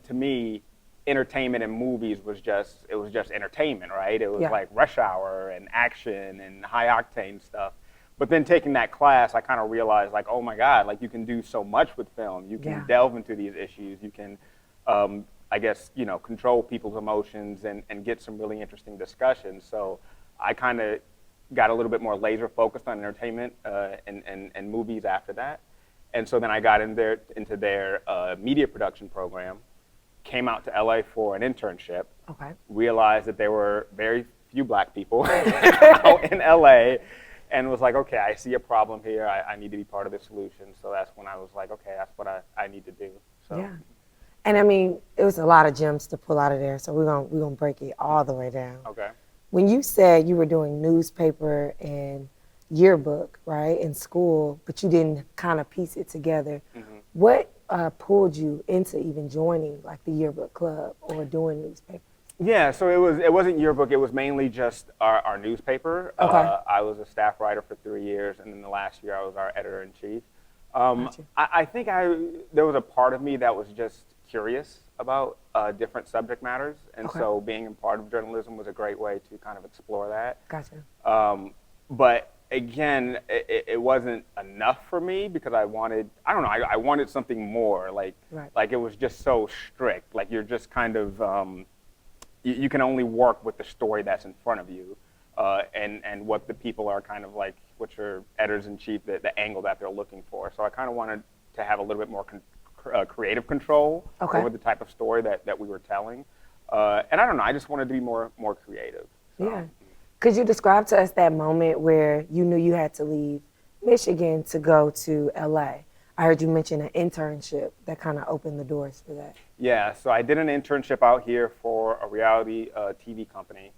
to me, entertainment and movies was just entertainment, right? It was Yeah. like Rush Hour and action and high octane stuff. But then taking that class, I kind of realized like, oh my God, like you can do so much with film. You can Yeah. delve into these issues. You can, I guess, control people's emotions and get some really interesting discussions. So I kind of got a little bit more laser focused on entertainment and movies after that. And so then I got into their media production program, came out to LA for an internship, Okay. realized that there were very few black people out in LA, and was like, okay, I see a problem here. I need to be part of the solution. So that's when I was like, okay, that's what I need to do. So. Yeah. And I mean, it was a lot of gems to pull out of there, so we're gonna break it all the way down. Okay. When you said you were doing newspaper and yearbook, right, in school, but you didn't kind of piece it together, what pulled you into even joining like the yearbook club or doing newspaper? Yeah, so it wasn't yearbook. It was mainly just our newspaper. Okay. I was a staff writer for 3 years, and then the last year I was our editor in chief. Gotcha. I think there was a part of me that was just curious about different subject matters, and Okay. so being a part of journalism was a great way to kind of explore that. Gotcha. But again, it wasn't enough for me because I wanted something more. Like it was just so strict. Like you're just kind of you can only work with the story that's in front of you, and what the people are kind of like, what your editors in chief, the angle that they're looking for. So I kind of wanted to have a little bit more creative control over the type of story that we were telling. And I don't know, I just wanted to be more creative. So. Yeah. Could you describe to us that moment where you knew you had to leave Michigan to go to LA? I heard you mention an internship that kind of opened the doors for that. Yeah, so I did an internship out here for a reality TV company.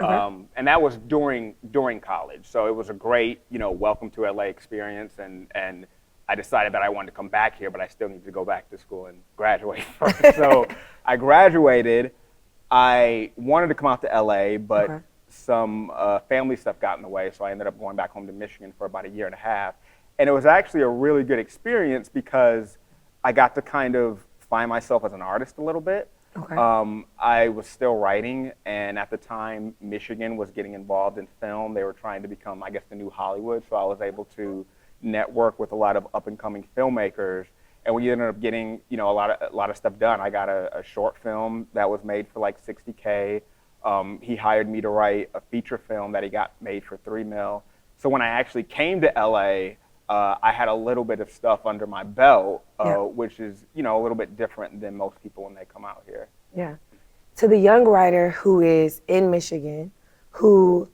Okay. And that was during college. So it was a great, welcome to LA experience. And I decided that I wanted to come back here, but I still needed to go back to school and graduate first. So I graduated. I wanted to come out to LA, but some family stuff got in the way. So I ended up going back home to Michigan for about a year and a half. And it was actually a really good experience because I got to kind of find myself as an artist a little bit. Okay. I was still writing, and at the time, Michigan was getting involved in film. They were trying to become, I guess, the new Hollywood. So I was able to network with a lot of up-and-coming filmmakers. And we ended up getting, a lot of stuff done. I got a short film that was made for like $60K. He hired me to write a feature film that he got made for $3 million. So when I actually came to LA, I had a little bit of stuff under my belt, which is, a little bit different than most people when they come out here. Yeah. To the young writer who is in Michigan, who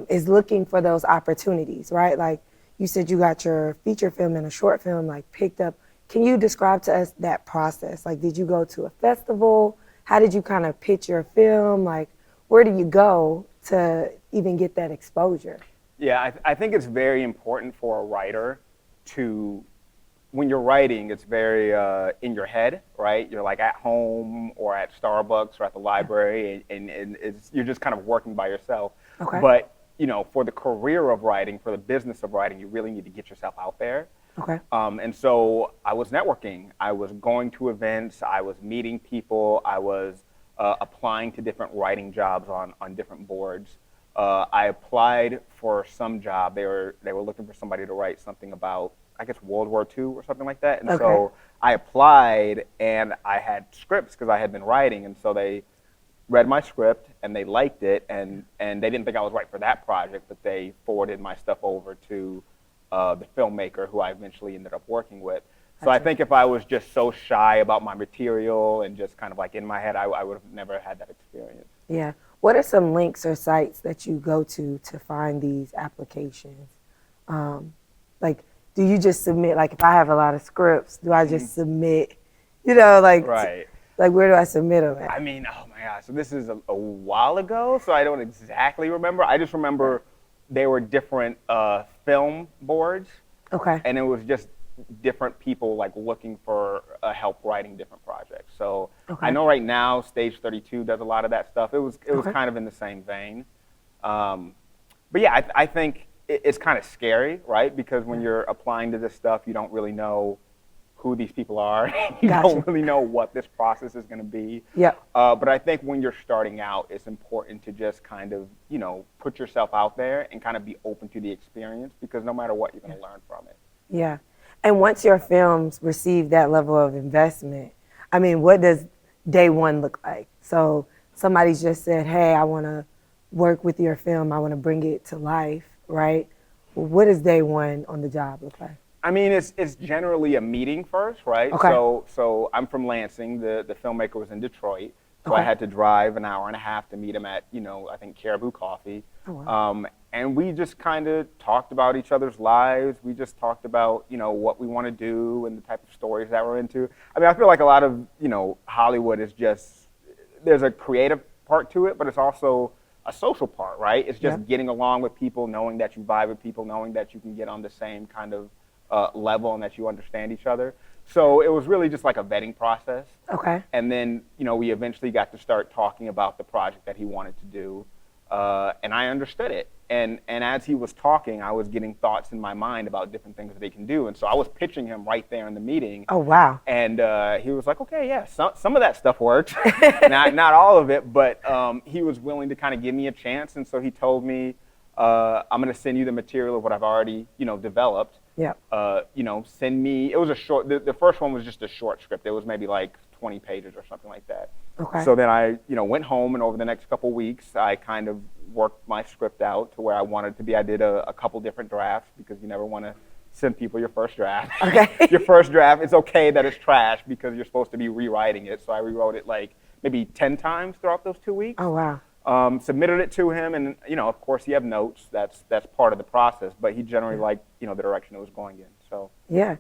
is looking for those opportunities, right? Like you said, you got your feature film and a short film like picked up. Can you describe to us that process? Like, did you go to a festival? How did you kind of pitch your film? Like, where do you go to even get that exposure? Yeah, I think it's very important for a writer to, when you're writing, it's very in your head, right? You're like at home or at Starbucks or at the library, and you're just kind of working by yourself. Okay. But, for the career of writing, for the business of writing, you really need to get yourself out there. Okay. And so I was networking. I was going to events. I was meeting people. I was applying to different writing jobs on different boards. I applied for some job. They were looking for somebody to write something about, I guess, World War II or something like that. And so I applied, and I had scripts because I had been writing. And so they read my script, and they liked it. And they didn't think I was right for that project, but they forwarded my stuff over to the filmmaker who I eventually ended up working with. So I think if I was just so shy about my material and just kind of like in my head, I would have never had that experience. Yeah. What are some links or sites that you go to find these applications? Like, do you just submit, like if I have a lot of scripts, do I just submit, Right. Like where do I submit them at? I mean, oh my gosh, so this is a while ago, so I don't exactly remember. I just remember there were different film boards. Okay. And it was just different people like looking for help writing different projects. So I know right now Stage 32 does a lot of that stuff. It was kind of in the same vein. But yeah, I think it's kind of scary, right? Because when you're applying to this stuff, you don't really know who these people are. You Gotcha. don't really know what this process is going to be. Yep. But I think when you're starting out, it's important to just kind of, put yourself out there and kind of be open to the experience, because no matter what, you're going to learn from it. Yeah. And once your films receive that level of investment, I mean, what does day one look like? So somebody's just said, hey, I want to work with your film. I want to bring it to life, right? Well, what does day one on the job look like? I mean, it's generally a meeting first, right? Okay. So I'm from Lansing. The filmmaker was in Detroit. So Okay. I had to drive an hour and a half to meet him at, I think Caribou Coffee. Oh, wow. And we just kind of talked about each other's lives. We just talked about, what we want to do and the type of stories that we're into. I mean, I feel like a lot of, Hollywood is just, there's a creative part to it, but it's also a social part, right? It's just getting along with people, knowing that you vibe with people, knowing that you can get on the same kind of level and that you understand each other. So it was really just like a vetting process. Okay. And then, we eventually got to start talking about the project that he wanted to do. And I understood it. And as he was talking, I was getting thoughts in my mind about different things that they can do. And so I was pitching him right there in the meeting. Oh, wow. And he was like, okay, yeah, some of that stuff works. not all of it, but he was willing to kind of give me a chance. And so he told me, I'm going to send you the material of what I've already, developed. Yeah. Send me, it was a short, the first one was just a short script. It was maybe like 20 pages or something like that. Okay. So then I, went home, and over the next couple weeks, I kind of worked my script out to where I wanted it to be. I did a couple different drafts, because you never want to send people your first draft. Okay. Your first draft, it's okay that it's trash because you're supposed to be rewriting it. So I rewrote it like maybe 10 times throughout those 2 weeks. Oh, wow. Submitted it to him, and of course, you have notes. That's part of the process. But he generally liked the direction it was going in. So Yeah.